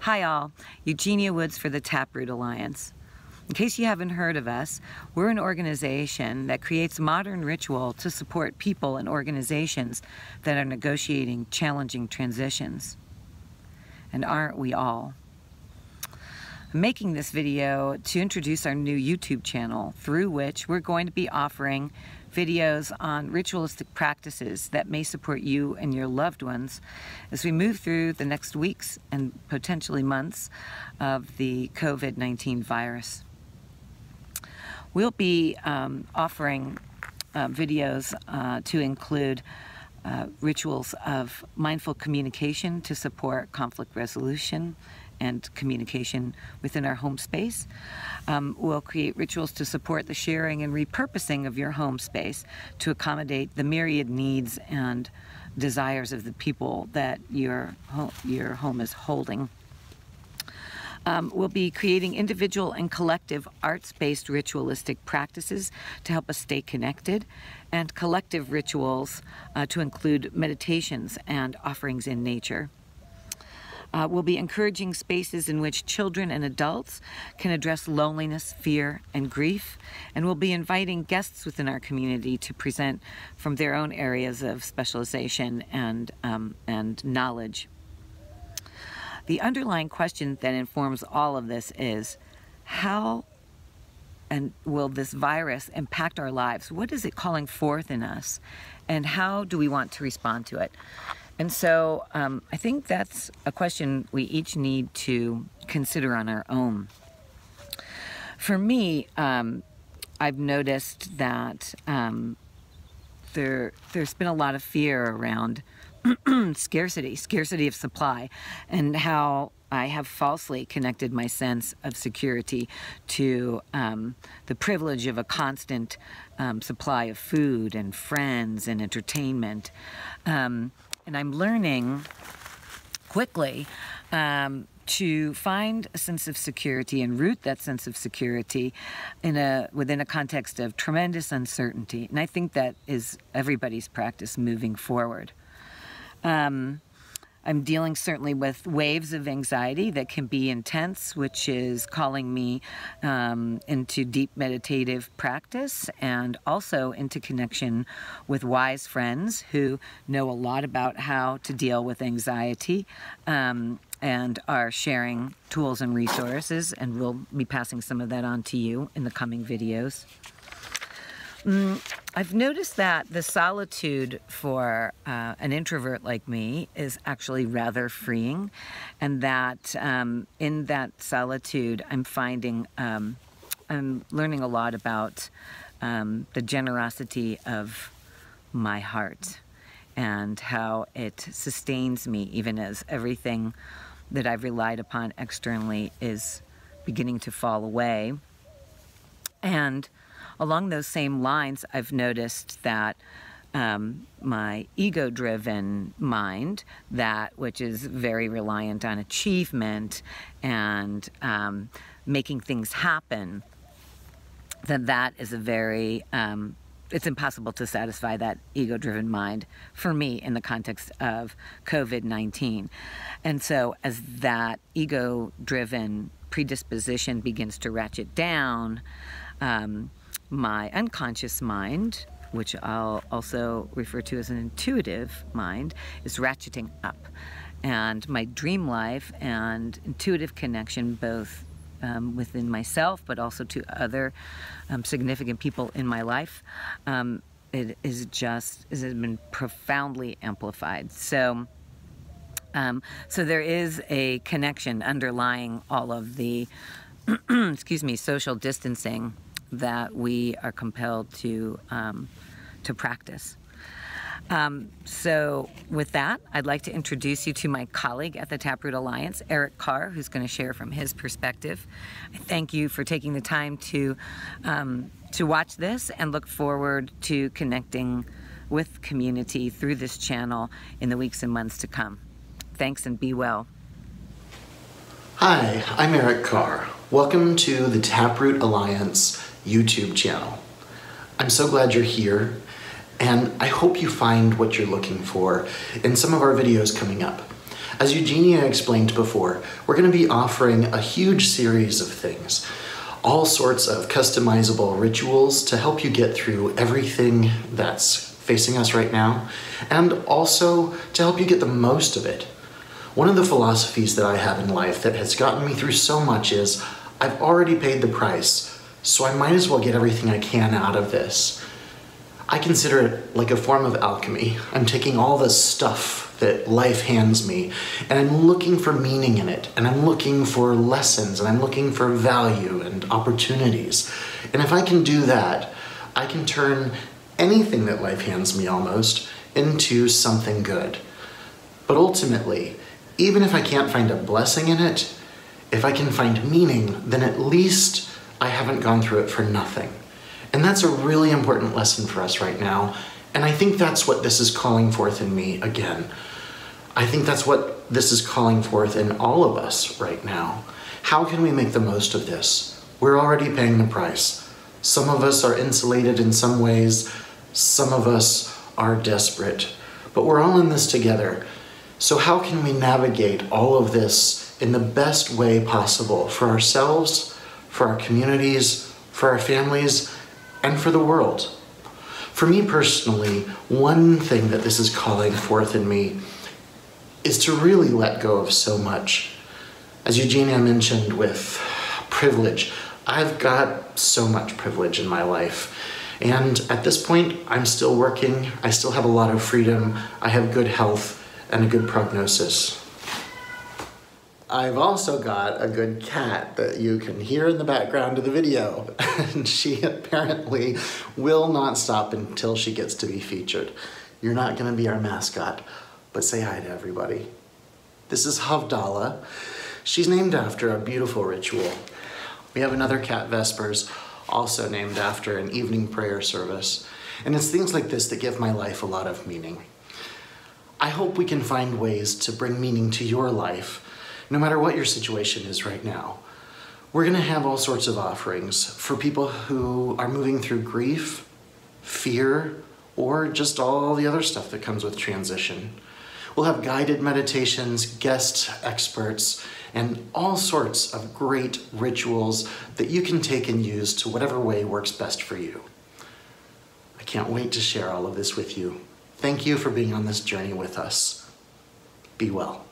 Hi all, Eugenia Woods for the Taproot Alliance. In case you haven't heard of us, we're an organization that creates modern ritual to support people and organizations that are negotiating challenging transitions. And aren't we all? I'm making this video to introduce our new YouTube channel, through which we're going to be offering videos on ritualistic practices that may support you and your loved ones as we move through the next weeks and potentially months of the COVID-19 virus. We'll be offering videos to include rituals of mindful communication to support conflict resolution and communication within our home space. We'll create rituals to support the sharing and repurposing of your home space to accommodate the myriad needs and desires of the people that your home is holding. We'll be creating individual and collective arts-based ritualistic practices to help us stay connected, and collective rituals to include meditations and offerings in nature. We'll be encouraging spaces in which children and adults can address loneliness, fear, and grief, and we'll be inviting guests within our community to present from their own areas of specialization and knowledge. The underlying question that informs all of this is, how will this virus impact our lives? What is it calling forth in us, and how do we want to respond to it? And so I think that's a question we each need to consider on our own. For me, I've noticed that there's been a lot of fear around scarcity of supply, and how I have falsely connected my sense of security to the privilege of a constant supply of food and friends and entertainment. And I'm learning quickly to find a sense of security and root that sense of security within a context of tremendous uncertainty. And I think that is everybody's practice moving forward. I'm dealing certainly with waves of anxiety that can be intense, which is calling me into deep meditative practice, and also into connection with wise friends who know a lot about how to deal with anxiety and are sharing tools and resources, and we'll be passing some of that on to you in the coming videos. I've noticed that the solitude for an introvert like me is actually rather freeing, and that in that solitude I'm finding, I'm learning a lot about the generosity of my heart and how it sustains me even as everything that I've relied upon externally is beginning to fall away. And along those same lines, I've noticed that my ego-driven mind, which is very reliant on achievement and making things happen, that is a very, it's impossible to satisfy that ego-driven mind for me in the context of COVID-19. And so as that ego-driven predisposition begins to ratchet down, my unconscious mind, which I'll also refer to as an intuitive mind, is ratcheting up. And my dream life and intuitive connection, both within myself, but also to other significant people in my life, it has been profoundly amplified. So there is a connection underlying all of the, excuse me, social distancing that we are compelled to practice. So with that, I'd like to introduce you to my colleague at the Taproot Alliance, Eric Carr, who's going to share from his perspective. I thank you for taking the time to watch this, and look forward to connecting with community through this channel in the weeks and months to come. Thanks, and be well. Hi, I'm Eric Carr. Welcome to the Taproot Alliance YouTube channel. I'm so glad you're here, and I hope you find what you're looking for in some of our videos coming up. As Eugenia explained before, we're going to be offering a huge series of things. All sorts of customizable rituals to help you get through everything that's facing us right now, and also to help you get the most of it. One of the philosophies that I have in life that has gotten me through so much is, I've already paid the price, so I might as well get everything I can out of this. I consider it like a form of alchemy. I'm taking all the stuff that life hands me, and I'm looking for meaning in it, and I'm looking for lessons, and I'm looking for value and opportunities. And if I can do that, I can turn anything that life hands me almost into something good. But ultimately, even if I can't find a blessing in it, if I can find meaning, then at least I haven't gone through it for nothing. And that's a really important lesson for us right now. And I think that's what this is calling forth in me again. I think that's what this is calling forth in all of us right now. How can we make the most of this? We're already paying the price. Some of us are insulated in some ways. Some of us are desperate. But we're all in this together. So how can we navigate all of this in the best way possible for ourselves, for our communities, for our families, and for the world? For me personally, one thing that this is calling forth in me is to really let go of so much. As Eugenia mentioned with privilege, I've got so much privilege in my life. And at this point, I'm still working. I still have a lot of freedom. I have good health and a good prognosis. I've also got a good cat that you can hear in the background of the video, and she apparently will not stop until she gets to be featured. You're not going to be our mascot, but say hi to everybody. This is Havdalah. She's named after a beautiful ritual. We have another cat, Vespers, also named after an evening prayer service. And it's things like this that give my life a lot of meaning. I hope we can find ways to bring meaning to your life, no matter what your situation is right now. We're going to have all sorts of offerings for people who are moving through grief, fear, or just all the other stuff that comes with transition. We'll have guided meditations, guest experts, and all sorts of great rituals that you can take and use to whatever way works best for you. I can't wait to share all of this with you. Thank you for being on this journey with us. Be well.